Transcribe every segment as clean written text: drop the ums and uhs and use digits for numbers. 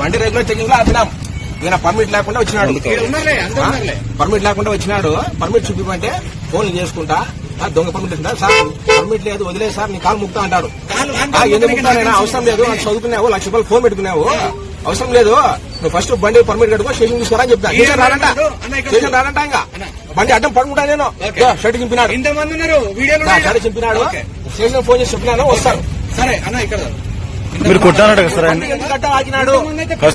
బండి regular checking లో ఆపినాం. ఈయన పర్మిట్ లేకుండా వచ్చినాడు. పర్మిట్ చూపిమంటే ఫోన్లు చేసుకుంటా దొంగ పర్మిట్ ఇస్తుందా సార్, పర్మిట్ లేదు వదిలేదు సార్, నీ కాలు ముక్తా అంటాడు. ఎందుకు ముక్తానైనా అవసరం లేదు, నాకు చదువుకున్నావు, లక్ష రూపాయలు ఫోన్ పెట్టుకున్నావు, అవసరం లేదు, నువ్వు ఫస్ట్ బండి పర్మిట్ కట్టుకో స్టేషన్ తీసుకోరా అని చెప్తా. స్టేషన్ రానంట ఇంకా బండి అడ్డం పడుకుంటా. నేను షర్ట్ చింపినాడు, షర్ట్ చింపినాడు. స్టేషన్ ఫోన్ చేసి చెప్పినాను వస్తారు. సరే అన్న ఇక్కడ మీరు కొట్టారట కదా సార్, ఎందుకు కట్ట ఆగినాడు,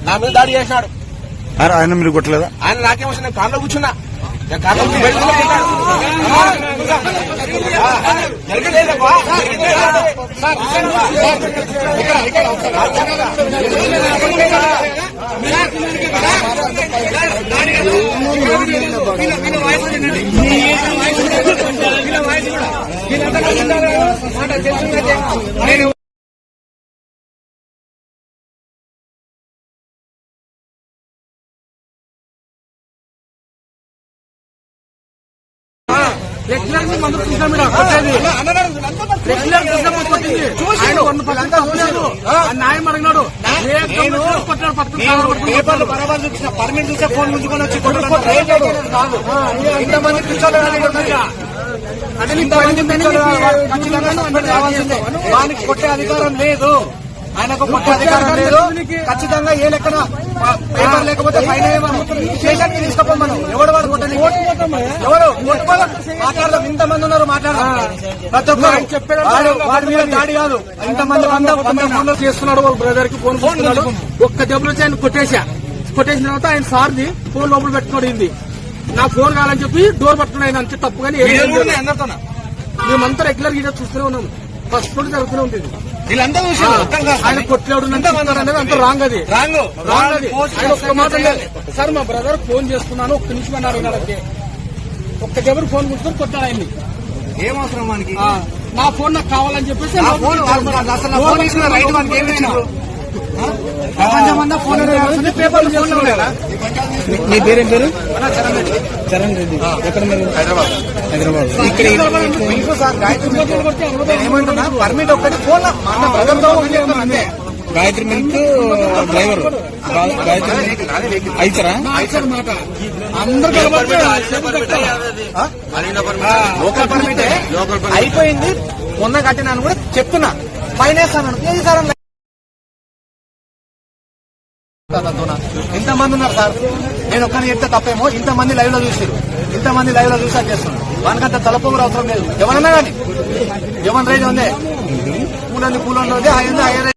నా మీద దాడి చేసినాడు. ఆయన మీరు కొట్టలేదా? ఆయన నాకేమొస్తా, నేను కార్లో కూర్చున్నా, నేను కార్లో రెగ్యులర్ అందరూ చూసాం మీరు కొట్టేది, రెగ్యులర్ చూసాం కొట్టింది. ఆయన 100% న్యాయం అడిగినాడు, పేపర్లు బరాబర్ చూసిన పర్మిట్ చూసే ఫోన్ ముందుకొని వచ్చి ఇంతమంది ఖచ్చితంగా వానికి కొట్టే అధికారం లేదు, ఆయనకు కొట్టే అధికారం లేదు. ఖచ్చితంగా ఏ లెక్కన పేపర్ లేకపోతే ఫైన్ స్టేషన్కి తీసుకోపోం మనం. ఎవడు వాడు కొట్టని ఎవరు మాట్లాడదాం, ఇంతమంది ఉన్నారు మాట్లాడదాం. ప్రతి ఒక్కరు చెప్పాడు వాడి మీద దాడి కాదు, ఇంతమంది ఫోన్లో చేస్తున్నాడు. వాళ్ళ బ్రదర్ కి ఫోన్ చేస్తున్నాడు. ఒక్క దెబ్బలు వచ్చి ఆయన కొట్టేసిన తర్వాత ఆయన సార్ది ఫోన్ లోపల పెట్టుకోడింది. నా ఫోన్ కావాలని చెప్పి డోర్ పట్టుకుని ఆయన అంతే తప్పు. కానీ మేమంతా రెగ్యులర్ గా చూస్తూనే ఉన్నాం, ఫస్ట్ నుండి జరుగుతూనే ఉంటుంది. వీళ్ళంతా ఆయన కొట్లాడు అనేది అంత రాంగ్, అది రాంగ్ అది. ఆయన ఒక్క మాట సార్ మా బ్రదర్ ఫోన్ చేసుకున్నాను, ఒక్క నిమిషం అన్నారు. ఒక్క దగ్గర ఫోన్ కూర్చొని కొట్టాడు ఆయన్ని. ఏం అవసరం మనకి, నా ఫోన్ నాకు కావాలని చెప్పేసి ప్రపంచమంతా ఫోన్ పేపర్లు చేస్తున్నాడు. మీ పేరేం పేరు? చరణ్ రెడ్డి. ఎక్కడ మీరు? హైదరాబాద్. ఇక్కడ ఏమంటున్నా పర్మిట్ ఒక్కటి ఫోన్ అంతే. గాయత్రి మిల్క్ డ్రైవర్ అయితరా మాట అందరూ లోకల్ పర్మిట్ అయిపోయింది. మొన్న కట్టినాను కూడా చెప్తున్నా, ఫైన్ వేస్తాను. ఇంతమంది ఉన్నారు సార్, నేను ఒక్కని చెప్తే తప్పేమో. ఇంతమంది లైవ్ లో చూసారు, ఇంతమంది లైవ్ లో చూసా చేస్తున్నారు. వానికంత తలపొగరు అవసరం లేదు. ఎవరన్నా కానీ ఎవరి రైజ్ ఉంది, పూలంది పూలంలో